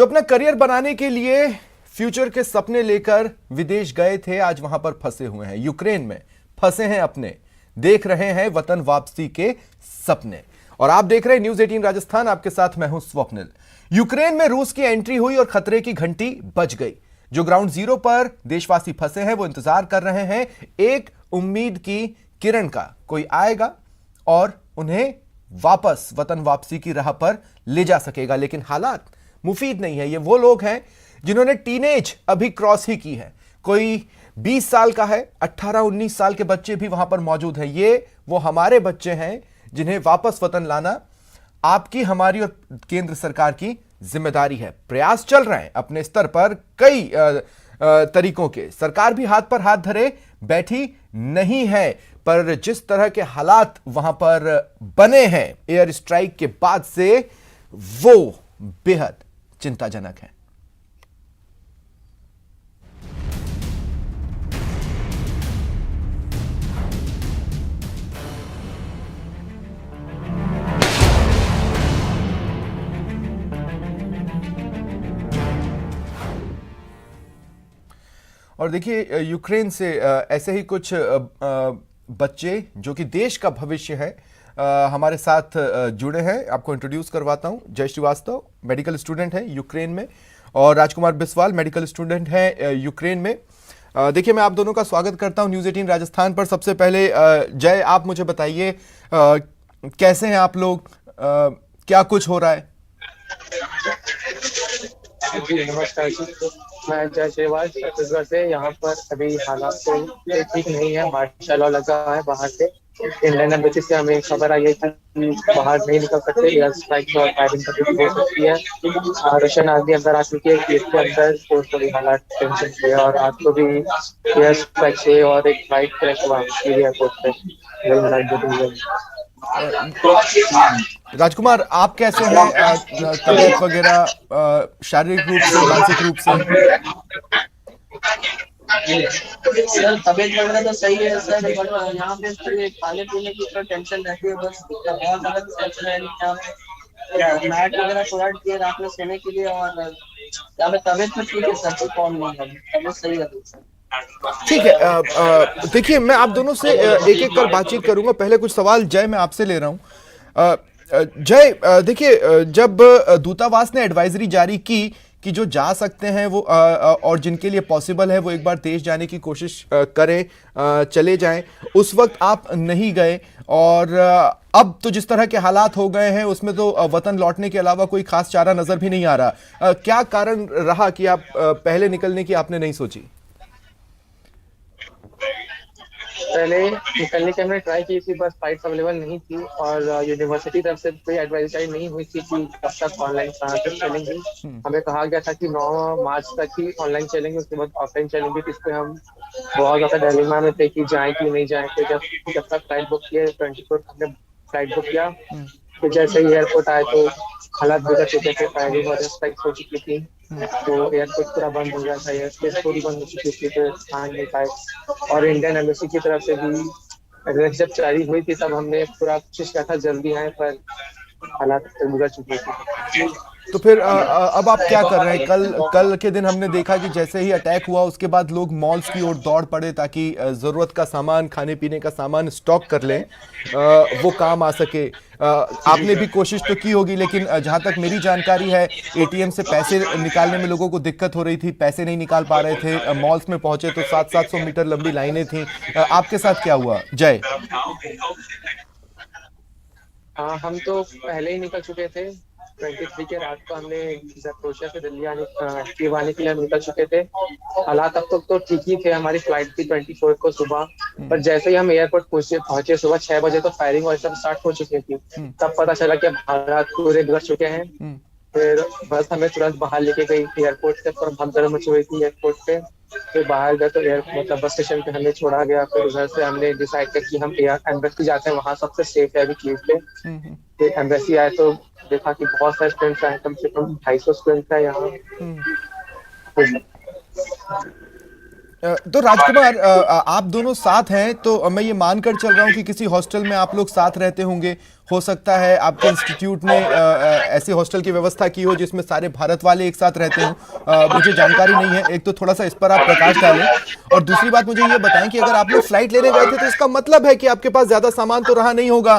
जो अपना करियर बनाने के लिए फ्यूचर के सपने लेकर विदेश गए थे, आज वहां पर फंसे हुए हैं। यूक्रेन में फंसे हैं, अपने देख रहे हैं वतन वापसी के सपने। और आप देख रहे हैं न्यूज 18 राजस्थान, आपके साथ मैं हूं स्वप्निल। यूक्रेन में रूस की एंट्री हुई और खतरे की घंटी बज गई। जो ग्राउंड जीरो पर देशवासी फंसे हैं वो इंतजार कर रहे हैं एक उम्मीद की किरण का, कोई आएगा और उन्हें वापस वतन वापसी की राह पर ले जा सकेगा। लेकिन हालात मुफीद नहीं है। ये वो लोग हैं जिन्होंने टीनेज अभी क्रॉस ही की है। कोई 20 साल का है, 18-19 साल के बच्चे भी वहां पर मौजूद हैं। ये वो हमारे बच्चे हैं जिन्हें वापस वतन लाना आपकी, हमारी और केंद्र सरकार की जिम्मेदारी है। प्रयास चल रहे हैं अपने स्तर पर कई तरीकों के। सरकार भी हाथ पर हाथ धरे बैठी नहीं है, पर जिस तरह के हालात वहां पर बने हैं एयर स्ट्राइक के बाद से, वो बेहद चिंताजनक है। और देखिए, यूक्रेन से ऐसे ही कुछ बच्चे जो कि देश का भविष्य है, हमारे साथ जुड़े हैं। आपको इंट्रोड्यूस करवाता हूं। जय श्रीवास्तव मेडिकल स्टूडेंट हैं यूक्रेन में, और राजकुमार बिस्वाल मेडिकल स्टूडेंट हैं यूक्रेन में। देखिए, मैं आप दोनों का स्वागत करता हूं न्यूज 18 राजस्थान पर। सबसे पहले जय, आप मुझे बताइए कैसे हैं आप लोग, क्या कुछ हो रहा है? जी नमस्कार जी। मैं जय श्रीवाल छत्तीसगढ़ से। यहाँ पर अभी हालात तो ठीक नहीं है, मार्शल लॉ लगा है बाहर से। इंडियन एम्बेसी से हमें खबर आई है कि बाहर नहीं निकल सकते, एयर स्ट्राइक और फायरिंग हो सकती है। रशियन आर्मी अंदर आ चुकी है केस के अंदर, तो थोड़ी हालात टेंशन से है। और आज को भी एयर स्ट्राइक से और एक फ्लाइट क्रैश हुआ एयरपोर्ट पे। यही हालात राजकुमार, आप कैसे हैं? तबीयत वगैरह, शारीरिक रूप से, मानसिक रूप से? सर तबीयत वगैरह तो सही है सर, बट यहाँ पे फिर खाने पीने की तो टेंशन रहती है। बस बहुत ज्यादा सोच रहे हैं यहाँ पे मैट वगैरह प्रोवाइड किए रात में सोने के लिए। और यहाँ पे तबीयत तो ठीक है सर, कोई प्रॉब्लम नहीं है, तबीयत सही है सर। ठीक है। देखिए, मैं आप दोनों से एक एक कर बातचीत करूंगा। पहले कुछ सवाल जय मैं आपसे ले रहा हूं। जय, देखिए, जब दूतावास ने एडवाइजरी जारी की कि जो जा सकते हैं वो और जिनके लिए पॉसिबल है वो एक बार देश जाने की कोशिश करें, चले जाएं, उस वक्त आप नहीं गए। और अब तो जिस तरह के हालात हो गए हैं उसमें तो वतन लौटने के अलावा कोई खास चारा नजर भी नहीं आ रहा। क्या कारण रहा कि आप पहले निकलने की आपने नहीं सोची? पहले निकलने की हमने ट्राई की थी, बस फ्लाइट्स अवेलेबल नहीं थी। और यूनिवर्सिटी तरफ से कोई एडवाइजरी नहीं हुई थी कि कब तक ऑनलाइन क्लासेस चलेंगी। हमें कहा गया था कि 9 मार्च तक ही ऑनलाइन चलेंगे, उसके बाद ऑफलाइन चलेंगे। तो इस पे हम बहुत ज्यादा डिलेमा में थे कि जाए कि नहीं जाए। तो जब तक फ्लाइट बुक किए 24 हमने फ्लाइट बुक किया, फिर जैसे ही एयरपोर्ट आए तो हालात बिगड़ चुके थे, फायरिंग और स्ट्राइक हो चुकी थी। तो एयरपोर्ट पूरा बंद हो गया था, एयरस्पेस पूरी बंद हो चुकी थी, तो आ नहीं पाए। और इंडियन एम्बेसी की तरफ से भी एड्रेस जब जारी हुई थी तब हमने पूरा कोशिश किया था जल्दी आए, पर हालात बिगड़ चुके थे। तो फिर अब आप क्या कर रहे हैं? कल कल के दिन हमने देखा कि जैसे ही अटैक हुआ उसके बाद लोग मॉल्स की ओर दौड़ पड़े ताकि जरूरत का सामान, खाने पीने का सामान स्टॉक कर लें, वो काम आ सके। आपने भी कोशिश तो की होगी, लेकिन जहां तक मेरी जानकारी है एटीएम से पैसे निकालने में लोगों को दिक्कत हो रही थी, पैसे नहीं निकाल पा रहे थे। मॉल्स में पहुंचे तो 700-700 मीटर लंबी लाइनें थी। आपके साथ क्या हुआ जय? हाँ, हम तो पहले ही निकल चुके थे। 23 के रात को हमने जयपुर से दिल्ली कीव आने के लिए हम निकल चुके थे। हालात अब तक तो ठीक ही थे। हमारी फ्लाइट थी 24 को सुबह, पर जैसे ही हम एयरपोर्ट पहुंचे सुबह 6 बजे, तो फायरिंग और सब स्टार्ट हो चुकी थी। तब पता चला कि हालात पूरे बिगड़ चुके हैं। फिर बस हमें तुरंत बाहर लेके गई थी एयरपोर्ट से, पर भगदड़ मची हुई थी एयरपोर्ट पे। फिर बाहर गए तो मतलब बस स्टेशन पे हमें छोड़ा गया। फिर उधर से हमने डिसाइड किया कि हम एयर एम्बेसी जाते हैं, वहां सबसे सेफ है अभी कीव पे। फिर एम्बेसी आए तो देखा कि बहुत सारे स्टूडेंट्स आए, कम से कम 250 स्टूडेंट्स है यहाँ। तो राजकुमार, आप दोनों साथ हैं, तो मैं ये मानकर चल रहा हूँ कि किसी हॉस्टल में आप लोग साथ रहते होंगे। हो सकता है आपके इंस्टीट्यूट ने ऐसी हॉस्टल की व्यवस्था की हो जिसमें सारे भारत वाले एक साथ रहते हों। मुझे जानकारी नहीं है, एक तो थोड़ा सा इस पर आप प्रकाश डालें, और दूसरी बात मुझे ये बताएं कि अगर आप लोग फ्लाइट लेने गए थे तो इसका मतलब है कि आपके पास ज्यादा सामान तो रहा नहीं होगा,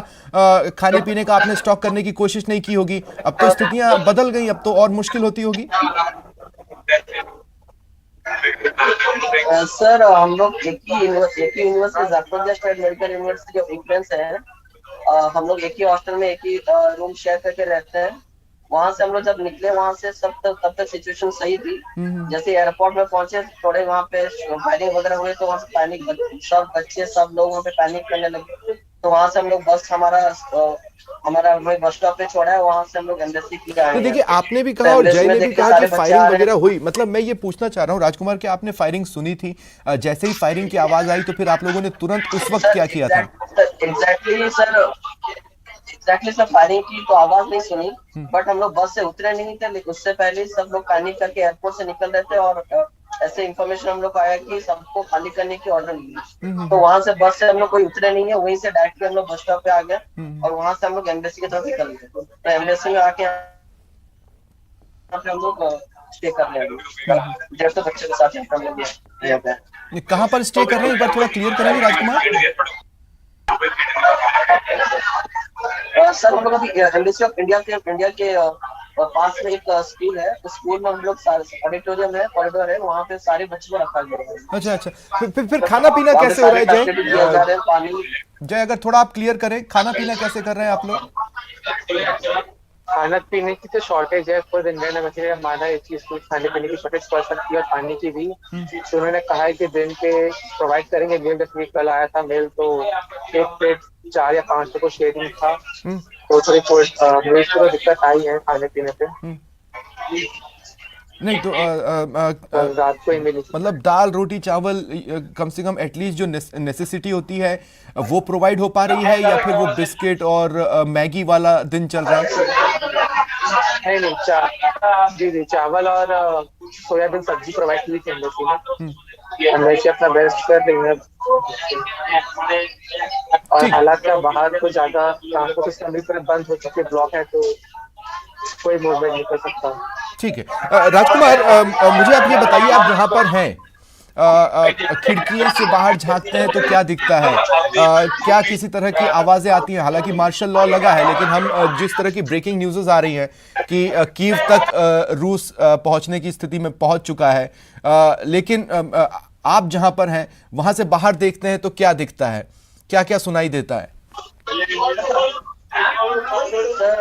खाने पीने का आपने स्टॉक करने की कोशिश नहीं की होगी। अब तो स्थितियां बदल गई, अब तो और मुश्किल होती होगी। सर हम लोग एक ही university Jafarganj state medical university के फ्रेंड्स हैं। हम लोग एक ही हॉस्टल में एक ही रूम शेयर करके रहते हैं। वहां से हम लोग जब निकले वहां से तब तक सिचुएशन सही थी। जैसे एयरपोर्ट में पहुंचे थोड़े वहां पे फायरिंग वगैरह हुए तो वहां से पैनिक, सब बच्चे सब लोग वहां पे पैनिक करने लगे। तो वहां से हम लोग बस हमारा वही बस स्टॉप पे छोड़ा है, वहां से हम लोग एम्बेसी के लिए आए तो हैं। देखिए, आपने भी तो कहा और एम्बेसी जय में ने भी देखिए कहा सारे कि बच्चे फायरिंग आ रहे वगैरह हैं। हुई। मतलब मैं ये पूछना चाह रहा हूँ राजकुमार कि आपने फायरिंग सुनी थी, जैसे ही फायरिंग की आवाज आई तो फिर आप लोगों ने तुरंत उस वक्त क्या किया था? एग्जैक्टली सर, फायरिंग की तो आवाज नहीं सुनी, बट हम लोग बस से उतरे नहीं थे, लेकिन उससे पहले सब लोग पैनिक करके एयरपोर्ट से निकल रहे थे और ऐसे इन्फॉर्मेशन हम लोग को आया कि सबको खाली करने की ऑर्डर मिली। तो वहां से बस से हम लोग कोई उतरे नहीं है, वहीं से डायरेक्टली हम लोग बस स्टॉप पे आ गए और वहां से हम लोग एम्बेसी की तरफ निकल गए। तो एम्बेसी में आके यहाँ पे हम लोग स्टे कर रहे हैं। 150 बच्चे के साथ यहाँ पे हम लोग यहाँ पे हैं। ये कहाँ पर स्टे कर रहे हैं, एक बार थोड़ा क्लियर करेंगे राजकुमार? सर हम लोग अभी एम्बेसी ऑफ इंडिया के पास में एक स्कूल है। उस स्कूल में हम लोग ऑडिटोरियम है, कॉरिडोर है, वहाँ पे सारे बच्चों को रखा गया है। अच्छा अच्छा, फिर खाना पीना वहाँ पे कैसे हो रहा है सारे फैसिलिटी दिए जा रहे हैं, पानी। जय, अगर थोड़ा आप क्लियर करें, खाना पीना कैसे कर रहे हैं आप लोग? खाना पीने की तो शॉर्टेज है, खुद इंडियन एम्बेसी ने माना है इस चीज की, खाने पीने की शॉर्टेज पड़ सकती है और पानी की भी। तो उन्होंने कहा है कि दिन पे प्रोवाइड करेंगे मील। जैसे कल आया था मेल तो एक प्लेट 4 या 5 को शेयरिंग था, तो थोड़ी मेल को दिक्कत आई है खाने पीने पे। नहीं तो रात को ही मिली। मतलब दाल रोटी चावल कम से कम एटलीस्ट जो नेसेसिटी होती है वो प्रोवाइड हो पा रही है, या फिर वो बिस्किट और मैगी वाला दिन चल रहा है? नहीं, जी चावल और सोयाबीन सब्जी प्रोवाइड की थी एम्बेसी ने। एम्बेसी अपना बेस्ट कर रही है, और हालांकि बाहर को ज्यादा ट्रांसपोर्ट सिस्टम भी बंद हो चुके, ब्लॉक है, तो कोई मूवमेंट नहीं कर सकता। ठीक है। राजकुमार, मुझे आप ये बताइए, आप जहां पर हैं, खिड़की से बाहर झांकते हैं तो क्या दिखता है? क्या किसी तरह की आवाजें आती हैं? हालांकि मार्शल लॉ लगा है, लेकिन हम जिस तरह की ब्रेकिंग न्यूज़ आ रही हैं कि कीव तक रूस पहुंचने की स्थिति में पहुंच चुका है, लेकिन आप जहां पर हैं वहां से बाहर देखते हैं तो क्या दिखता है, क्या क्या सुनाई देता है? सर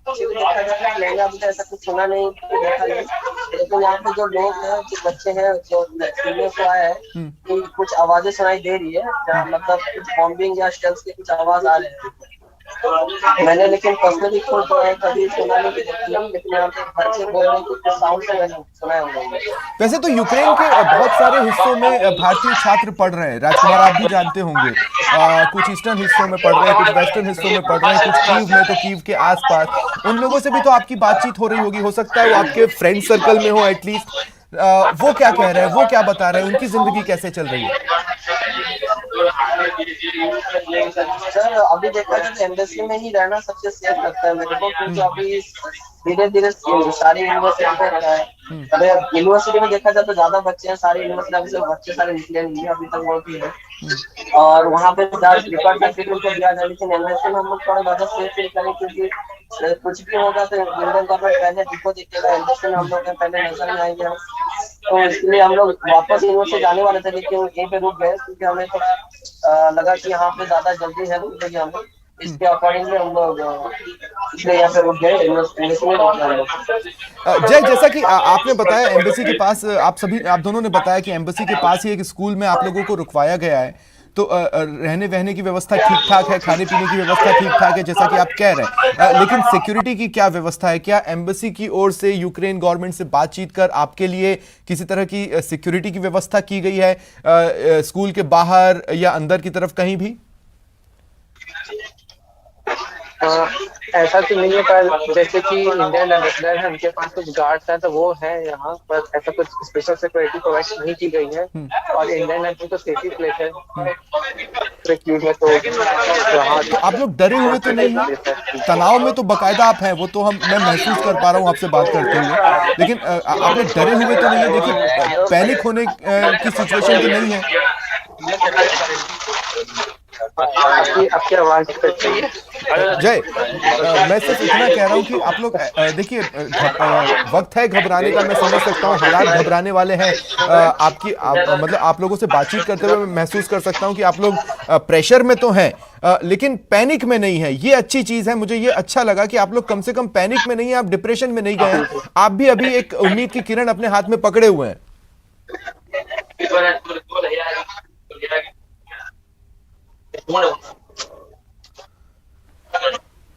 एक्चुअली देखा जाए तो मैंने अभी तक ऐसा कुछ सुना नहीं, देखा नहीं। लेकिन यहाँ पे जो लोग हैं, जो बच्चे हैं, जो सुनने को आया है कि कुछ आवाजें सुनाई दे रही है, मतलब कुछ बॉम्बिंग या शेल्स के कुछ आवाज आ रहे हैं। मैंने लेकिन पर्सनली खुद कभी सुना नहीं, लेकिन यहाँ पे बच्चे बोल रहे हैं कि साउंड से मैंने सुना है उन्होंने। वैसे तो यूक्रेन के बहुत सारे हिस्सों में भारतीय छात्र पढ़ रहे हैं राजकुमार, आप भी जानते होंगे। कुछ ईस्टर्न हिस्सों में पढ़ रहे हैं, कुछ वेस्टर्न हिस्सों में पढ़ रहे हैं, कुछ कीव में, तो कीव के आसपास। उन लोगों से भी तो आपकी बातचीत हो रही होगी, हो सकता है वो आपके फ्रेंड सर्कल में हो एटलीस्ट। वो क्या कह रहे हैं, वो क्या बता रहे हैं, उनकी जिंदगी कैसे चल रही है? सर अभी देखा जाए तो एम्बेसी में ही रहना सबसे सेफ लगता है मेरे को, क्योंकि अभी धीरे धीरे सारी यूनिवर्सिटी पे रहा है। अभी यूनिवर्सिटी में देखा जाए तो ज्यादा बच्चे हैं, सारी यूनिवर्सिटी अभी से बच्चे सारे निकले नहीं है, अभी तक वो भी है। और वहाँ पे डिपार्टमेंट उनको दिया जाए, लेकिन एम्बेसी में हम लोग थोड़ा ज्यादा सेफ फील करें, क्योंकि कुछ भी होगा तो इंडियन गवर्नमेंट पहले दिखो दिखेगा, एम्बेसी में हम लोग पहले नजर में आएंगे। तो इसलिए हम लोग वापस यूनिवर्सिटी जाने वाले थे, लेकिन यहीं पे रुक गए, क्योंकि हमें तो लगा कि यहाँ पे ज्यादा जल्दी है रुकेगी हम लोग, इसके अकॉर्डिंगली हम लोग इसलिए यहाँ पे रुक गए, एम्बेसी में रुक गए। जय, जैसा कि आपने बताया एम्बेसी के पास, आप दोनों ने बताया कि एम्बेसी के पास ही एक स्कूल में आप लोगों को रुकवाया गया है, तो रहने वहने की व्यवस्था ठीक ठाक है, खाने पीने की व्यवस्था ठीक ठाक है जैसा कि आप कह रहे हैं, लेकिन सिक्योरिटी की क्या व्यवस्था है? क्या एम्बेसी की ओर से यूक्रेन गवर्नमेंट से बातचीत कर आपके लिए किसी तरह की सिक्योरिटी की व्यवस्था की गई है, स्कूल के बाहर या अंदर की तरफ कहीं भी? ऐसा तो नहीं है, पर जैसे कि इंडियन एम्बेसडर है, उनके पास कुछ गार्ड्स हैं तो वो है यहाँ पर, ऐसा कुछ स्पेशल सिक्योरिटी प्रोवाइड नहीं की गई है। और इंडियन एम्बेसी तो सेफी प्लेस है में, तो वहाँ तो आप लोग डरे हुए तो नहीं हैं? तनाव में तो बकायदा आप हैं, वो तो मैं महसूस कर पा रहा हूँ आपसे बात करते हुए, लेकिन आप लोग डरे हुए तो नहीं है? देखिए, पैनिक होने की सिचुएशन तो नहीं है? आपकी आवाज कट रही है। जय, मैं सिर्फ इतना कह रहा हूं कि आप लोग देखिए, वक्त है घबराने का, मैं समझ सकता हूं, हालात घबराने वाले हैं। मतलब आप लोगों से बातचीत करते हुए मैं महसूस कर सकता हूं कि आप लोग प्रेशर में तो हैं, लेकिन पैनिक में नहीं है। ये अच्छी चीज है, मुझे ये अच्छा लगा कि आप लोग कम से कम पैनिक में नहीं है, आप डिप्रेशन में नहीं गए हैं, आप भी अभी एक उम्मीद की किरण अपने हाथ में पकड़े हुए हैं।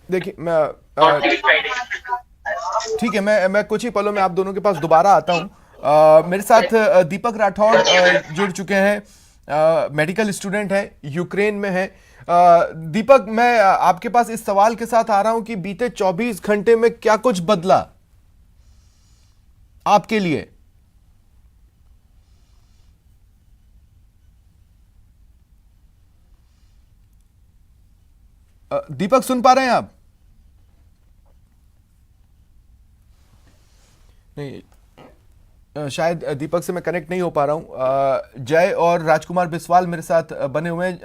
देखिए, ठीक है, मैं कुछ ही पलों में आप दोनों के पास दोबारा आता हूं। मेरे साथ दीपक राठौड़ जुड़ चुके हैं, मेडिकल स्टूडेंट है, यूक्रेन में है। दीपक, मैं आपके पास इस सवाल के साथ आ रहा हूं कि बीते 24 घंटे में क्या कुछ बदला आपके लिए? दीपक, सुन पा रहे हैं आप? नहीं, शायद दीपक से मैं कनेक्ट नहीं हो पा रहा हूं। जय और राजकुमार बिस्वाल मेरे साथ बने हुए हैं।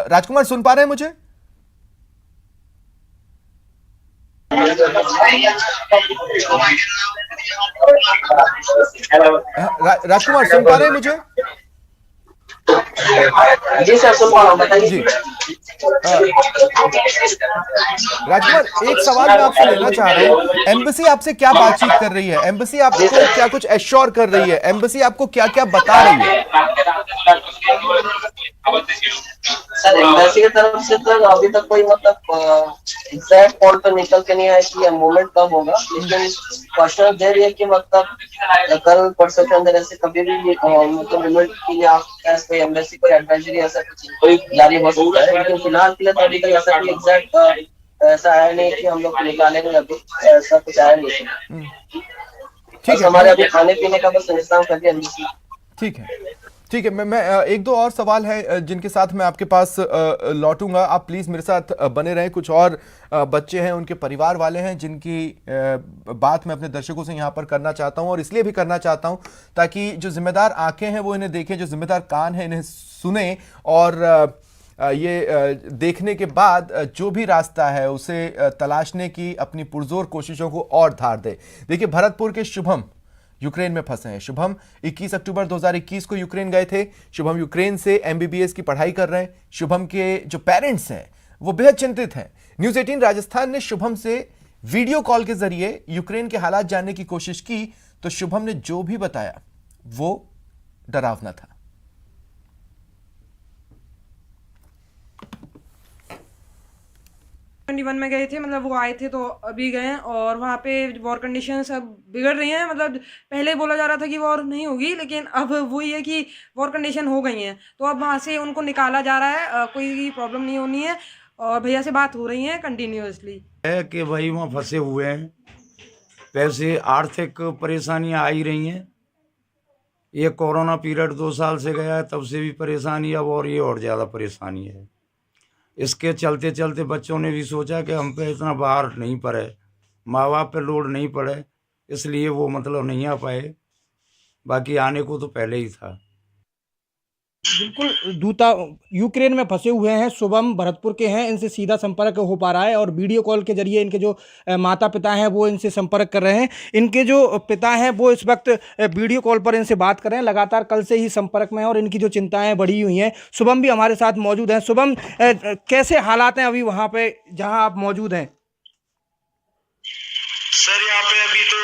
राजकुमार, सुन पा रहे हैं मुझे? राजकुमार, सुन पा रहे हैं मुझे? जी सर, सुन पा रहा हूँ, बताइए। जी, राजकुमार, एक सवाल मैं आपसे लेना चाह रहा हूँ। एम्बेसी आपसे क्या बातचीत कर रही है? एम्बेसी आपको क्या कुछ एश्योर कर रही है? एम्बेसी आपको क्या क्या बता रही है? सर, एम्बेसी की तरफ से तो अभी तक कोई मतलब एग्जैक्ट कॉल तो निकल के नहीं आया कि मूवमेंट कब होगा, लेकिन क्वेश्चन दे रही है कि मतलब कल परसों के अंदर ऐसे कभी भी मतलब मूवमेंट के लिए कोई एम्बेसी कोई एडवाइजरी ऐसा कुछ जारी हो सकता है। लेकिन फिलहाल के लिए तो अभी तक ऐसा कोई एग्जैक्ट ऐसा आया नहीं कि हम लोग निकालेंगे, अभी ऐसा कुछ आया नहीं। ठीक है, हमारे अभी खाने पीने का बस इंतजाम कर दिया एम्बेसी। ठीक है, ठीक है। मैं एक दो और सवाल है जिनके साथ मैं आपके पास लौटूंगा। आप प्लीज मेरे साथ बने रहें। कुछ और बच्चे हैं, उनके परिवार वाले हैं, जिनकी बात मैं अपने दर्शकों से यहाँ पर करना चाहता हूँ, और इसलिए भी करना चाहता हूँ ताकि जो जिम्मेदार आंखें हैं वो इन्हें देखें, जो जिम्मेदार कान हैं इन्हें सुने, और ये देखने के बाद जो भी रास्ता है उसे तलाशने की अपनी पुरजोर कोशिशों को और धार दे। देखिए, भरतपुर के शुभम यूक्रेन में फंसे हैं। शुभम 21 अक्टूबर 2021 को यूक्रेन गए थे। शुभम यूक्रेन से एमबीबीएस की पढ़ाई कर रहे हैं। शुभम के जो पेरेंट्स हैं वो बेहद चिंतित हैं। न्यूज़ 18 राजस्थान ने शुभम से वीडियो कॉल के जरिए यूक्रेन के हालात जानने की कोशिश की, तो शुभम ने जो भी बताया वो डरावना था। 21 में गए थे, मतलब वो आए थे तो अभी गए हैं, और वहाँ पे वॉर कंडीशन सब बिगड़ रही हैं। मतलब पहले बोला जा रहा था कि वॉर नहीं होगी, लेकिन अब वही है कि वॉर कंडीशन हो गई हैं, तो अब वहाँ से उनको निकाला जा रहा है। कोई प्रॉब्लम नहीं होनी है, और भैया से बात हो रही है कंटिन्यूअसली। है कि भाई वहाँ फंसे हुए हैं, पैसे आर्थिक परेशानियाँ आ ही रही हैं। ये कोरोना पीरियड 2 साल से गया है, तब से भी परेशानी, अब और ये और ज़्यादा परेशानी है। इसके चलते चलते बच्चों ने भी सोचा कि हम पे इतना बाहर नहीं पड़े, माँ बाप पे लोड नहीं पड़े, इसलिए वो मतलब नहीं आ पाए। बाकी आने को तो पहले ही था। बिल्कुल, दूता यूक्रेन में फंसे हुए हैं। शुभम भरतपुर के हैं, इनसे सीधा संपर्क हो पा रहा है, और वीडियो कॉल के जरिए इनके जो माता पिता हैं वो इनसे संपर्क कर रहे हैं। इनके जो पिता हैं वो इस वक्त वीडियो कॉल पर इनसे बात कर रहे हैं, लगातार कल से ही संपर्क में हैं, और इनकी जो चिंताएं बढ़ी हुई हैं। शुभम भी हमारे साथ मौजूद हैं। शुभम, कैसे हालात हैं अभी वहाँ पे जहाँ आप मौजूद हैं? सर, यहाँ पे अभी तो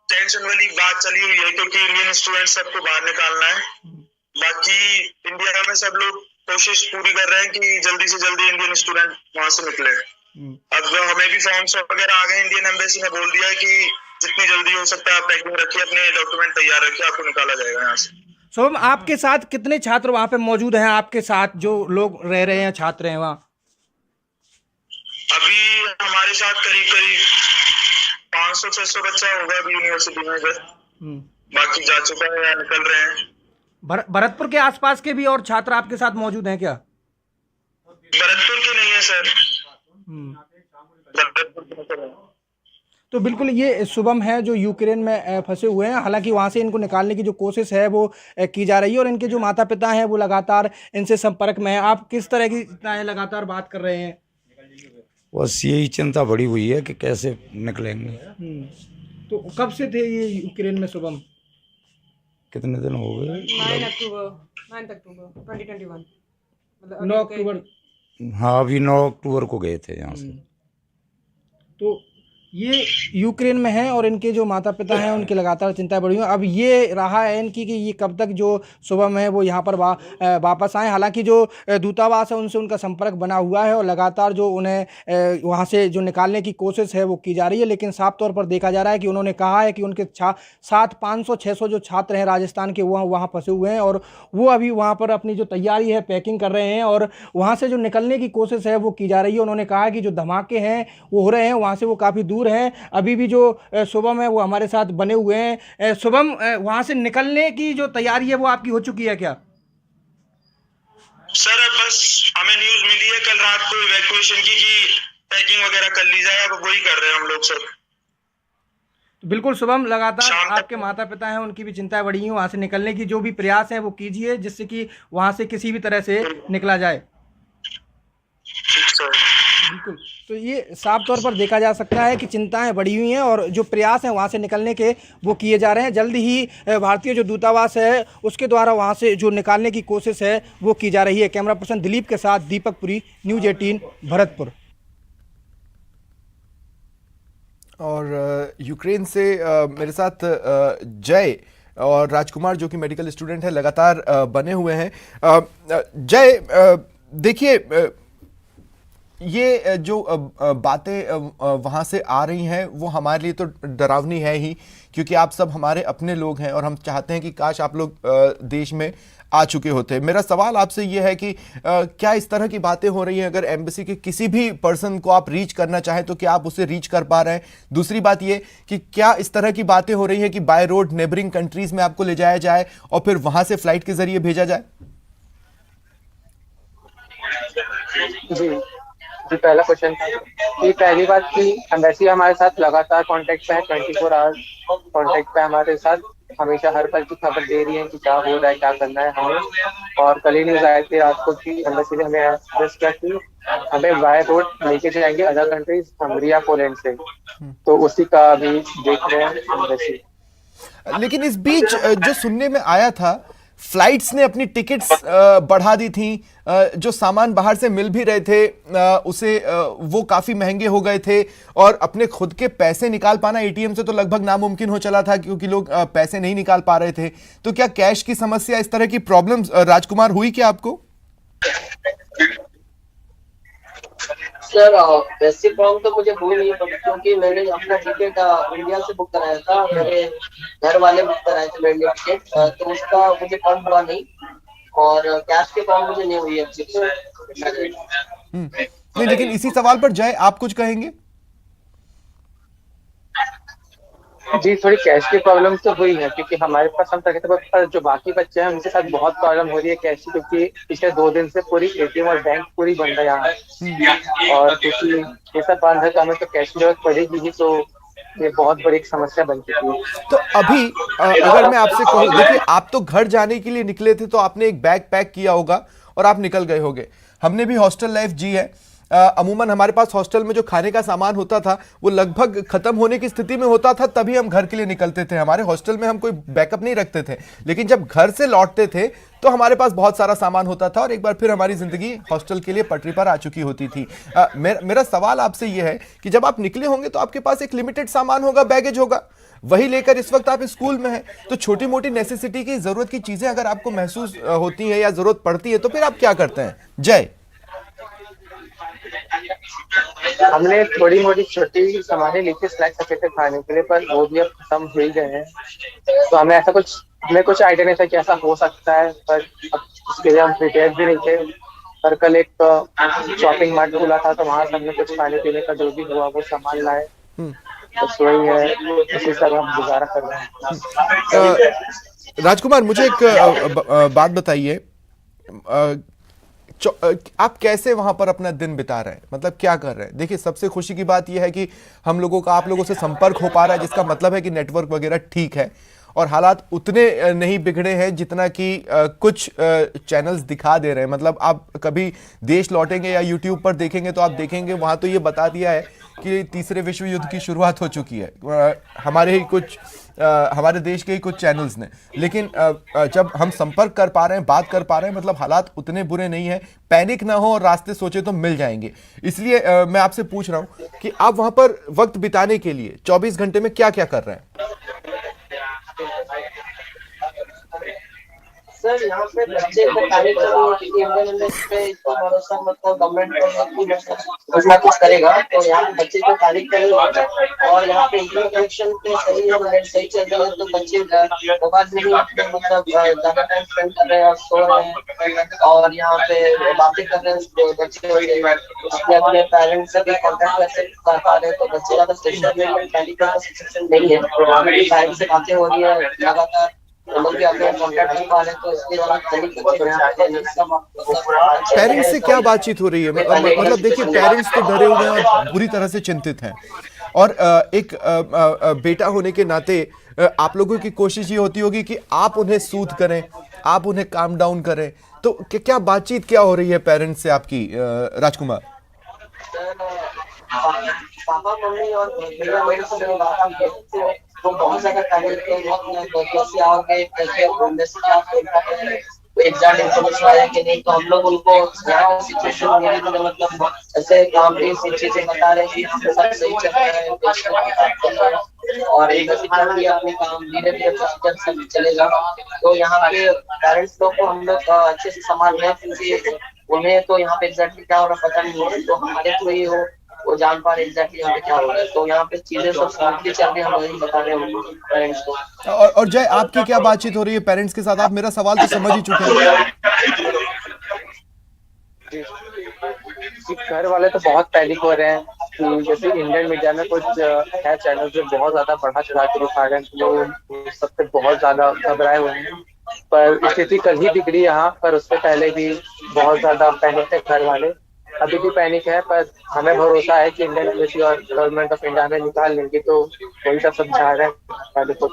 टेंशन वाली बात चली हुई है, क्योंकि इंडियन स्टूडेंट सबको बाहर निकालना है। बाकी इंडिया में सब लोग कोशिश पूरी कर रहे हैं कि जल्दी से जल्दी इंडियन स्टूडेंट वहां से निकले। अब हमें भी फॉर्म्स वगैरह आ गए। इंडियन एम्बेसी ने बोल दिया है कि जितनी जल्दी हो सकता है आप पैकिंग रखिए, अपने डॉक्यूमेंट तैयार रखिए, आपको निकाला जाएगा यहाँ से। शुभम, आपके साथ कितने छात्र वहाँ पे मौजूद हैं? आपके साथ जो लोग रह रहे हैं, छात्र हैं वहाँ? अभी हमारे साथ करीब करीब 500-600 बच्चा होगा अभी यूनिवर्सिटी में इधर। बाकी जा चुका है या निकल रहे हैं। भरतपुर के आसपास के भी और छात्र आपके साथ मौजूद हैं क्या? भरतपुर के नहीं है सर। भरतपुर के नहीं है। तो बिल्कुल ये शुभम है जो यूक्रेन में फंसे हुए हैं। हालांकि वहाँ से इनको निकालने की जो कोशिश है वो की जा रही है और इनके जो माता पिता हैं वो लगातार इनसे संपर्क में हैं। आप किस तरह की लगातार बात कर रहे हैं? बस यही चिंता बढ़ी हुई है कि कैसे निकलेंगे। तो कब से थे ये यूक्रेन में शुभम? कितने दिन हो गए? 9 अक्टूबर 2021, मतलब 9 अक्टूबर। हाँ, अभी 9 अक्टूबर को गए थे यहाँ से। तो ये यूक्रेन में है और इनके जो माता पिता हैं उनकी लगातार चिंताएं बढ़ी हुई हैं। अब ये रहा है इनकी कि ये कब तक जो शुभम है वो यहाँ पर वापस आए। हालांकि जो दूतावास है उनसे उनका संपर्क बना हुआ है और लगातार जो उन्हें वहाँ से जो निकालने की कोशिश है वो की जा रही है। लेकिन साफ तौर पर देखा जा रहा है कि उन्होंने कहा है कि उनके साथ 500-600 जो छात्र हैं राजस्थान के वो वहाँ फंसे हुए हैं और वो अभी वहाँ पर अपनी जो तैयारी है पैकिंग कर रहे हैं और वहाँ से जो निकलने की कोशिश है वो की जा रही है। उन्होंने कहा कि जो धमाके हैं वो हो रहे हैं वहाँ से वो काफ़ी दूर हैं। अभी भी जो शुभम है वो हमारे साथ बने हुए हैं। शुभम, वहां से निकलने की जो तैयारी है वो आपकी हो चुकी है क्या? सर अब बस हमें न्यूज मिली है कल रात को इवैक्यूएशन की कि पैकिंग वगैरह कर ली जाए। अब वही कर रहे हैं हम लोग सब। बिल्कुल शुभम, लगातार आपके माता पिता हैं उनकी भी चिंताएं बढ़ी हैं। वहां से निकलने की जो भी प्रयास है वो कीजिए जिससे कि वहां से किसी भी तरह से निकला जाए। बिल्कुल, तो ये साफ तौर पर देखा जा सकता है कि चिंताएं बढ़ी हुई हैं और जो प्रयास हैं वहाँ से निकलने के वो किए जा रहे हैं। जल्द ही भारतीय जो दूतावास है उसके द्वारा वहाँ से जो निकालने की कोशिश है वो की जा रही है। कैमरा पर्सन दिलीप के साथ दीपक पुरी, न्यूज़ 18 भरतपुर। और यूक्रेन से मेरे साथ जय और राजकुमार जो कि मेडिकल स्टूडेंट है लगातार बने हुए हैं। जय, देखिए ये जो बातें वहाँ से आ रही हैं वो हमारे लिए तो डरावनी है ही, क्योंकि आप सब हमारे अपने लोग हैं और हम चाहते हैं कि काश आप लोग देश में आ चुके होते। मेरा सवाल आपसे ये है कि क्या इस तरह की बातें हो रही हैं? अगर एम्बेसी के किसी भी पर्सन को आप रीच करना चाहें तो क्या आप उसे रीच कर पा रहे हैं? दूसरी बात ये कि क्या इस तरह की बातें हो रही हैं कि बाय रोड नेबरिंग कंट्रीज में आपको ले जाया जाए और फिर वहां से फ्लाइट के जरिए भेजा जाए? जी, पहला क्वेश्चन था कि पहली बात की एम्बेसी हमारे साथ लगातार कांटेक्ट पे है, 24 आवर्स कांटेक्ट पे हमारे साथ, हमेशा हर पल की खबर दे रही है कि क्या हो रहा है, क्या करना है हमें। और कल ही न्यूज आई थी रात को कि एम्बेसी ने हमें एड्रेस किया कि हमें बाय रोड लेके जाएंगे अदर कंट्रीज, हंगरी या पोलैंड से। तो उसी का अभी देख रहे हैं एम्बेसी। लेकिन इस बीच जो सुनने में आया था, फ्लाइट्स ने अपनी टिकट्स बढ़ा दी थी, जो सामान बाहर से मिल भी रहे थे उसे वो काफी महंगे हो गए थे और अपने खुद के पैसे निकाल पाना एटीएम से तो लगभग नामुमकिन हो चला था क्योंकि लोग पैसे नहीं निकाल पा रहे थे। तो क्या कैश की समस्या, इस तरह की प्रॉब्लम्स राजकुमार हुई क्या आपको? सर बेसिक प्रॉब्लम तो मुझे हुई नहीं, क्योंकि मैंने अपना टिकट इंडिया से बुक कराया था, मेरे घर वाले बुक कराए थे मेरे लिए टिकट, तो उसका मुझे कम हुआ नहीं और कैश की प्रॉब्लम मुझे नहीं हुई है। नहीं, लेकिन इसी सवाल पर जय आप कुछ कहेंगे? जी, थोड़ी कैश की प्रॉब्लम तो हुई है क्योंकि हमारे पास हम तक पर जो बाकी बच्चे हैं उनके साथ बहुत प्रॉब्लम हो रही है कैश की, क्योंकि पिछले 2 दिन से पूरी एटीएम और बैंक पूरी बंद है यहाँ। और क्योंकि ये सब बंद है तो हमें तो कैश की जरूरत पड़ेगी ही, तो ये बहुत बड़ी समस्या बन चुकी है। तो अभी अगर मैं आपसे कहूं, देखिए आप तो घर जाने के लिए निकले थे तो आपने एक बैग पैक किया होगा और आप निकल गए होंगे। हमने भी हॉस्टल लाइफ जी है। अमूमन हमारे पास हॉस्टल में जो खाने का सामान होता था वो लगभग खत्म होने की स्थिति में होता था, तभी हम घर के लिए निकलते थे। हमारे हॉस्टल में हम कोई बैकअप नहीं रखते थे, लेकिन जब घर से लौटते थे तो हमारे पास बहुत सारा सामान होता था और एक बार फिर हमारी जिंदगी हॉस्टल के लिए पटरी पर आ चुकी होती थी। मेरा सवाल आपसे यह है कि जब आप निकले होंगे तो आपके पास एक लिमिटेड सामान होगा, बैगेज होगा, वही लेकर इस वक्त आप स्कूल में हैं, तो छोटी मोटी नेसेसिटी की जरूरत की चीजें अगर आपको महसूस होती है या जरूरत पड़ती है तो फिर आप क्या करते हैं? जय, हमने थोड़ी मोटी छोटी सामानें ली थी स्नैक्स रखे थे खाने के लिए, पर वो भी अब खत्म हो ही गए हैं। तो हमें कुछ आइडिया नहीं था कि ऐसा हो सकता है, पर अब उसके लिए हम प्रिपेयर भी नहीं थे। पर कल एक शॉपिंग मार्ट खुला था तो वहां से हमने कुछ खाने पीने का जो भी हुआ वो सामान लाए। बस वही है, इसी तरह हम गुजारा कर रहे हैं। राजकुमार, मुझे एक बात बताइए, आप कैसे वहां पर अपना दिन बिता रहे हैं, मतलब क्या कर रहे हैं? देखिए, सबसे खुशी की बात यह है कि हम लोगों का आप लोगों से संपर्क हो पा रहा है, जिसका मतलब है कि नेटवर्क वगैरह ठीक है और हालात उतने नहीं बिगड़े हैं जितना कि कुछ चैनल्स दिखा दे रहे हैं। मतलब आप कभी देश लौटेंगे या यूट्यूब पर देखेंगे तो आप देखेंगे वहां तो ये बता दिया है कि तीसरे विश्व युद्ध की शुरुआत हो चुकी है, हमारे ही कुछ हमारे देश के ही कुछ चैनल्स ने। लेकिन जब हम संपर्क कर पा रहे हैं, बात कर पा रहे हैं, मतलब हालात उतने बुरे नहीं हैं, पैनिक ना हो और रास्ते सोचे तो मिल जाएंगे। इसलिए मैं आपसे पूछ रहा हूं कि आप वहां पर वक्त बिताने के लिए 24 घंटे में क्या क्या कर रहे हैं? सर यहाँ पे बच्चे को इंडियन पे इतना भरोसा मतलब गवर्नमेंट कुछ ना कुछ करेगा, तो यहाँ पे बच्चे को तारीफ नहीं होता और यहाँ पे इंटरनेट कनेक्शन पे सही है, सही चल रहा है, तो बच्चे मोबाइल में ही अपने मतलब ज्यादा टाइम स्पेंड कर रहे हैं और सो रहे हैं और यहाँ पे बातें कर रहे हैं बच्चे अपने अपने पेरेंट्स से भी कॉन्टेक्ट कर पा रहे हैं, तो बच्चे ज्यादा सिचुएशन नहीं है, पेरेंट्स से बातें हो रही है लगातार, हम लोग भी अपने कॉन्टेक्ट कर पा रहे हैं, तो इसलिए पेरेंट्स से क्या बातचीत हो रही है? मतलब देखिए, पेरेंट्स तो डरे हुए हैं और बुरी तरह से चिंतित हैं और एक बेटा होने के नाते आप लोगों की कोशिश ये होती होगी कि आप उन्हें सूद करें, आप उन्हें काम डाउन करें, तो क्या बातचीत क्या हो रही है पेरेंट्स से आपकी, राजकुमार? पापा मम्मी और भैया मेरे से तो बहुत ज्यादा कैसे आओगे, कैसे एग्जैक्ट इन्फॉर्मेशन आया कि नहीं, तो हम लोग उनको सिचुएशन मिली तो मतलब ऐसे काम भी चीजें बता रहे कि सब सही चल रहा है और एक अपने काम धीरे धीरे सब चलेगा। तो यहाँ पे पेरेंट्स लोग को हम लोग अच्छे से संभाल रहे हैं, क्योंकि उन्हें तो यहाँ पे एग्जैक्टली क्या हो रहा पता नहीं है, तो हमारे थ्रू ही वो जान पा रहे एग्जैक्टली यहाँ पे क्या हो रहा है, तो यहाँ पे चीजें सब स्मूथली चल रही है, हम वही बता रहे हैं पेरेंट्स को। और जय, आपकी क्या बातचीत हो रही है पेरेंट्स के साथ? आप मेरा सवाल तो समझ ही चुके हैं। घर वाले तो बहुत पैनिक हो रहे हैं कि जैसे इंडियन मीडिया में कुछ है चैनल जो बहुत ज्यादा बढ़ा चढ़ा के दिखा रहे हैं, तो सबसे बहुत ज्यादा घबराए हुए हैं। पर स्थिति कल ही बिगड़ी यहाँ पर, उससे पहले भी बहुत ज्यादा पैनिक थे घर वाले, अभी भी पैनिक है, पर हमें भरोसा है कि इंडियन एम्बेसी और गवर्नमेंट ऑफ इंडिया में निकाल लेंगे, तो वही सब समझा रहे हैं। तो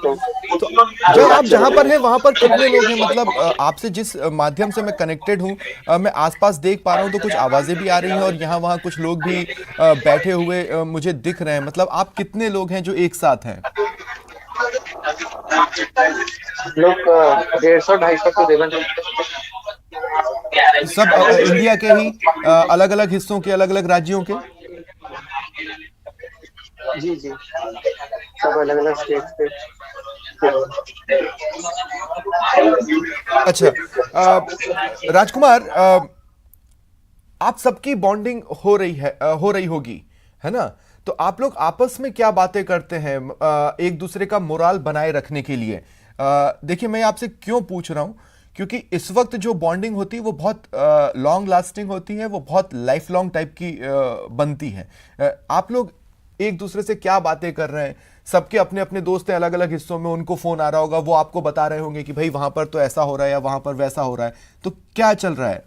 जो आप जहां पर हैं वहां पर कितने लोग हैं? मतलब आपसे जिस माध्यम से मैं कनेक्टेड हूं, मैं आसपास देख पा रहा हूं तो कुछ आवाजें भी आ रही हैं और यहाँ वहां कुछ लोग भी बैठे हुए मुझे दिख रहे हैं। मतलब आप कितने लोग हैं जो एक साथ हैं? लोग 150-250 को देवन सब इंडिया के ही अलग अलग हिस्सों के, अलग अलग राज्यों के? जी जी, सब अलग अलग स्टेट पे। अच्छा, राजकुमार, आप सबकी बॉन्डिंग हो रही होगी, है ना? तो आप लोग आपस में क्या बातें करते हैं एक दूसरे का मोराल बनाए रखने के लिए? देखिए, मैं आपसे क्यों पूछ रहा हूं, क्योंकि इस वक्त जो बॉन्डिंग होती है वो बहुत लॉन्ग लास्टिंग होती है, वो बहुत लाइफ लॉन्ग टाइप की बनती है। आप लोग एक दूसरे से क्या बातें कर रहे हैं? सबके अपने अपने दोस्त हैं अलग अलग हिस्सों में, उनको फोन आ रहा होगा, वो आपको बता रहे होंगे कि भाई वहां पर तो ऐसा हो रहा है या वहां पर वैसा हो रहा है, तो क्या चल रहा है?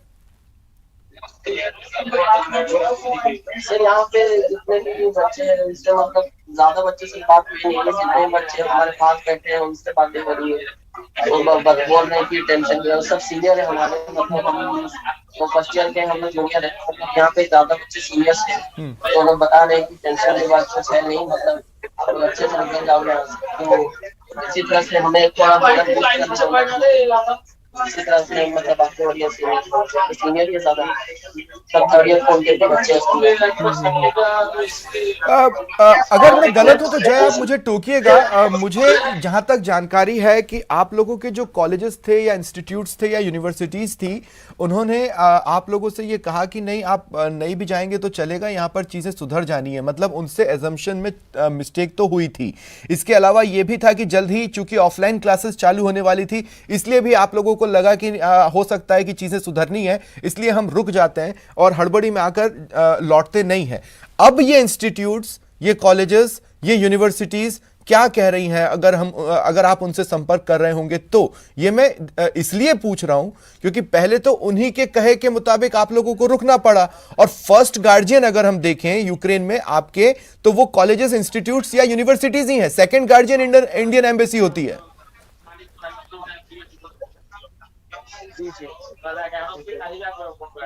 सर यहाँ पे जितने भी बच्चे हैं उनसे मतलब ज्यादा बच्चे से बात नहीं है, जितने बच्चे हमारे पास बैठे हैं उनसे बातें हो रही है, वो बोल रहे हैं कि टेंशन नहीं है, सब सीनियर है हमारे, मतलब हम तो फर्स्ट ईयर के हम लोग जूनियर है, यहाँ पे ज्यादा बच्चे सीनियर्स हैं, तो लोग बता रहे हैं कि टेंशन की बात कुछ है नहीं, मतलब आप अच्छे से निकल जाओगे। तो इसी तरह से हमें थोड़ा इसी तरह से मतलब बातें हो रही है सीनियर के ज्यादा। सब गाड़ियां खोल के बच्चे अगर मैं गलत हूं तो जय आप मुझे टोकिएगा। मुझे जहां तक जानकारी है कि आप लोगों के जो कॉलेजेस थे या इंस्टीट्यूट्स थे या यूनिवर्सिटीज थी, उन्होंने आप लोगों से ये कहा कि नहीं आप नहीं भी जाएंगे तो चलेगा, यहां पर चीजें सुधर जानी है। मतलब उनसे एजम्पशन में मिस्टेक तो हुई थी। इसके अलावा यह भी था कि जल्द ही चूंकि ऑफलाइन क्लासेस चालू होने वाली थी, इसलिए भी आप लोगों को लगा कि हो सकता है कि चीजें सुधरनी है, इसलिए हम रुक जाते हैं और हड़बड़ी में आकर लौटते नहीं हैं। अब ये इंस्टीट्यूट्स, ये कॉलेजेस, ये यूनिवर्सिटीज क्या कह रही हैं? अगर आप उनसे संपर्क कर रहे होंगे तो ये मैं इसलिए पूछ रहा हूं क्योंकि पहले तो उन्हीं के कहे के मुताबिक आप लोगों को रुकना पड़ा, और फर्स्ट गार्जियन अगर हम देखें यूक्रेन में आपके, तो वो कॉलेजेस, इंस्टीट्यूट्स या यूनिवर्सिटीज ही हैं। सेकंड गार्जियन इंडियन एम्बेसी होती है। जी जी,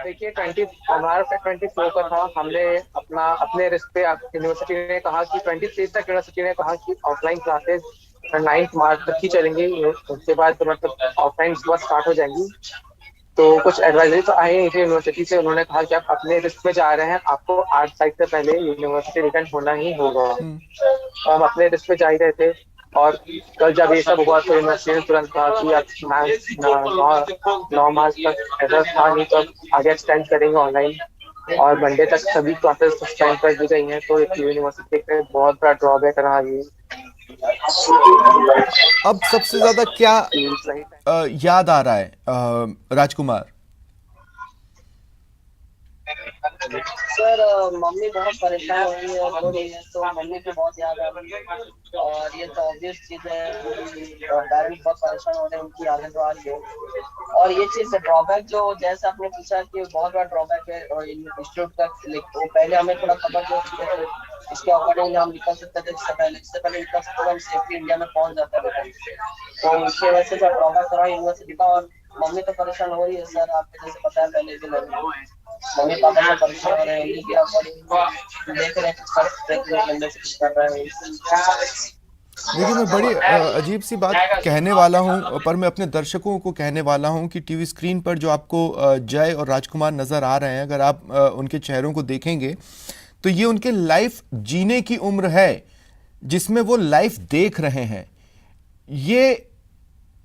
देखिए हमारा 24 का था। हमने अपने रिस्क पे यूनिवर्सिटी ने कहा कि 23 तक यूनिवर्सिटी ने कहा कि ऑफलाइन क्लासेस 9 मार्च तक ही चलेंगी, उसके बाद तो मतलब ऑफलाइन सुबह स्टार्ट हो जाएंगी। तो कुछ एडवाइजरी तो आई है यूनिवर्सिटी से, उन्होंने कहा कि आप अपने रिस्क में जा रहे हैं, आपको 8 तारीख से पहले यूनिवर्सिटी रिटर्न होना ही होगा। तो हम अपने रिस्क में जा ही रहे थे, और कल जब ये सब हुआ तो यूनिवर्सिटी ने तुरंत कहा कि 9 मार्च तक ऐसा था, नहीं तो आगे एक्सटेंड करेंगे ऑनलाइन, और मंडे तक सभी क्लासेस सस्पेंड कर दी गई हैं। तो यूनिवर्सिटी का बहुत बड़ा ड्रॉबैक रहा ये। अब सबसे ज्यादा क्या याद आ रहा है राजकुमार? सर मम्मी बहुत परेशान हो रही है तो मम्मी को बहुत याद आ रही है, और ये तो ऑब्वियस चीज है। पेरेंट्स बहुत परेशान हो रहे हैं, उनकी आदत आ रही है। और ये चीज ड्रॉबैक जो जैसे आपने पूछा कि बहुत बड़ा ड्रॉबैक है और इंस्टीट्यूट का, तो पहले हमें थोड़ा खबर जो इसके अकॉर्डिंग हम निकल सकते थे, इससे पहले निकल सकते थे, हम सेफ्टी इंडिया में पहुंच जाते थे। तो उसकी वजह से जो ड्रॉबैक हो रहा है यूनिवर्सिटी का, और मम्मी तो परेशान हो रही है सर, आपको जैसे पता है पहले भी मम्मी पापा से परेशान हो रहे हैं, उन्हीं के अकॉर्डिंग देख रहे हैं कर रहे हैं। देखिए, मैं बड़ी अजीब सी बात कहने वाला हूं, पर मैं अपने दर्शकों को कहने वाला हूं कि टीवी स्क्रीन पर जो आपको जय और राजकुमार नज़र आ रहे हैं, अगर आप उनके चेहरों को देखेंगे तो ये उनके लाइफ जीने की उम्र है जिसमें वो लाइफ देख रहे हैं। ये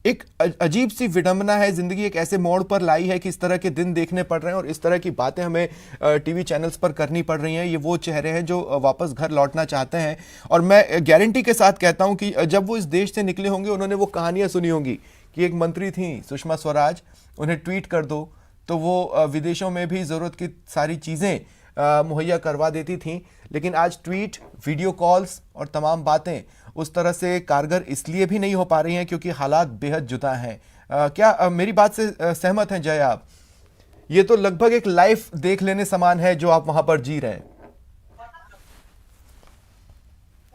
एक अजीब सी विडंबना है, जिंदगी एक ऐसे मोड़ पर लाई है कि इस तरह के दिन देखने पड़ रहे हैं और इस तरह की बातें हमें टीवी चैनल्स पर करनी पड़ रही हैं। ये वो चेहरे हैं जो वापस घर लौटना चाहते हैं, और मैं गारंटी के साथ कहता हूं कि जब वो इस देश से निकले होंगे, उन्होंने वो कहानियां सुनी होंगी कि एक मंत्री थी सुषमा स्वराज, उन्हें ट्वीट कर दो तो वो विदेशों में भी ज़रूरत की सारी चीज़ें मुहैया करवा देती थी। लेकिन आज ट्वीट, वीडियो कॉल्स और तमाम बातें उस तरह से कारगर इसलिए भी नहीं हो पा रही हैं क्योंकि हालात बेहद जुदा हैं। क्या मेरी बात से सहमत हैं जय आप? ये तो लगभग एक लाइफ देख लेने समान है जो आप वहां पर जी रहे हैं।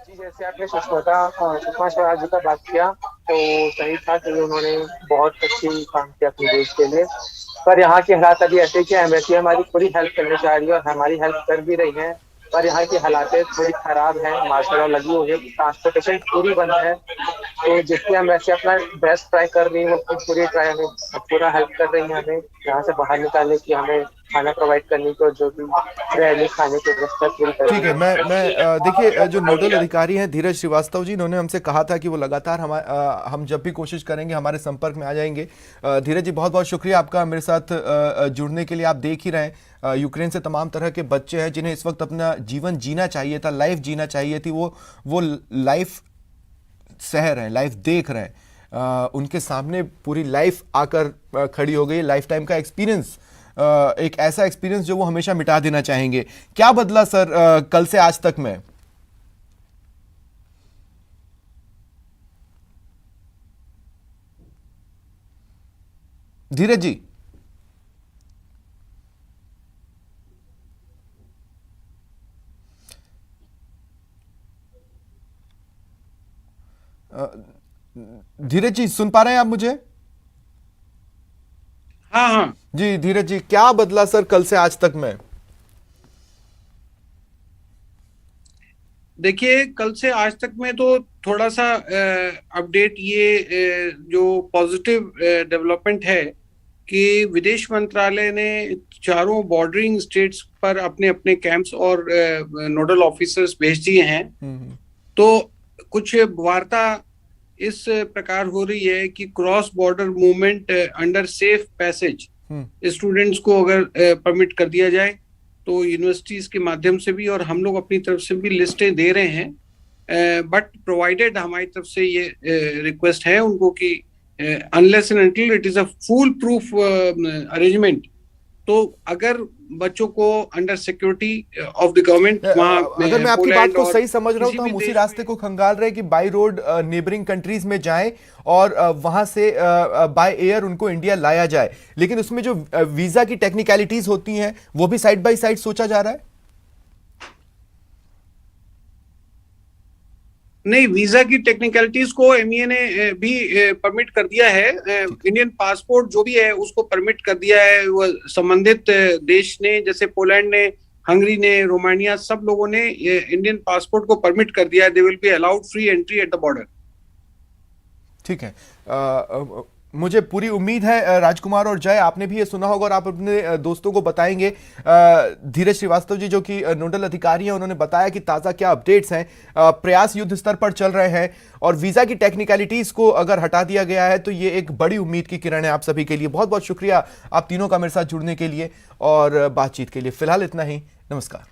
जी, जैसे आपने सुषमा स्वराज जी का बात किया तो सही था कि उन्होंने बहुत अच्छी काम किया अपने देश के लिए, पर यहाँ की हालात अभी ऐसे कि एम्बेसी हमारी पूरी हेल्प करने जा रही है और हमारी हेल्प कर भी रही है, पर यहाँ की हालातें थोड़ी खराब हैं। मार्शल लॉ लगी हुई है, ट्रांसपोर्टेशन पूरी बंद है, तो जिसकी हम वैसे अपना बेस्ट ट्राई कर रही है, वो पूरी ट्राई हमें पूरा हेल्प कर रही है हमें यहाँ से बाहर निकालने की, हमें खाना प्रोवाइड करने की, और जो भी रहने खाने की व्यवस्था पूरी कर। ठीक है, मैं देखिए, जो नोडल अधिकारी हैं धीरज श्रीवास्तव जी, इन्होंने हमसे कहा था कि वो लगातार हम जब भी कोशिश करेंगे हमारे संपर्क में आ जाएंगे। धीरज जी, बहुत बहुत शुक्रिया आपका मेरे साथ जुड़ने के लिए। आप देख ही रहे हैं, यूक्रेन से तमाम तरह के बच्चे हैं जिन्हें इस वक्त अपना जीवन जीना चाहिए था, लाइफ जीना चाहिए थी, वो लाइफ सह रहे हैं, लाइफ देख रहे हैं। उनके सामने पूरी लाइफ आकर खड़ी हो गई, लाइफ टाइम का एक्सपीरियंस, एक ऐसा एक्सपीरियंस जो वो हमेशा मिटा देना चाहेंगे। क्या बदला सर कल से आज तक में? धीरज जी, धीरज जी सुन पा रहे हैं आप मुझे? हाँ हाँ जी धीरज जी, क्या बदला सर कल से आज तक में? देखिए, कल से आज तक में तो थोड़ा सा अपडेट, ये जो पॉजिटिव डेवलपमेंट है कि विदेश मंत्रालय ने चारों बॉर्डरिंग स्टेट्स पर अपने अपने कैंप्स और नोडल ऑफिसर्स भेज दिए हैं। तो कुछ वार्ता इस प्रकार हो रही है कि cross border movement under safe passage students को अगर परमिट कर दिया जाए तो यूनिवर्सिटीज के माध्यम से भी और हम लोग अपनी तरफ से भी लिस्टें दे रहे हैं, बट प्रोवाइडेड हमारी तरफ से ये रिक्वेस्ट है उनको कि unless and until it is a full proof arrangement, तो अगर बच्चों को under security of the government वहाँ अगर मैं आपकी बात को सही समझ रहा हूँ किसी तो भी हम उसी देश रास्ते को खंगाल रहे हैं कि बाय रोड नेबरिंग कंट्रीज में जाएं और वहां से बाय एयर उनको इंडिया लाया जाए, लेकिन उसमें जो वीजा की टेक्निकलिटीज होती हैं वो भी साइड बाय साइड सोचा जा रहा है। नहीं, वीजा की टेक्निकलिटीज को एमईए ने भी परमिट कर दिया है। इंडियन पासपोर्ट जो भी है उसको परमिट कर दिया है वो संबंधित देश ने, जैसे पोलैंड ने, हंगरी ने, रोमानिया, सब लोगों ने इंडियन पासपोर्ट को परमिट कर दिया है। They will be allowed free entry at the border. ठीक है, मुझे पूरी उम्मीद है राजकुमार और जय आपने भी ये सुना होगा और आप अपने दोस्तों को बताएंगे। धीरज श्रीवास्तव जी जो कि नोडल अधिकारी हैं उन्होंने बताया कि ताज़ा क्या अपडेट्स हैं। प्रयास युद्ध स्तर पर चल रहे हैं और वीज़ा की टेक्निकलिटीज़ को अगर हटा दिया गया है तो ये एक बड़ी उम्मीद की किरण है आप सभी के लिए। बहुत बहुत शुक्रिया आप तीनों का मेरे साथ जुड़ने के लिए और बातचीत के लिए। फिलहाल इतना ही, नमस्कार।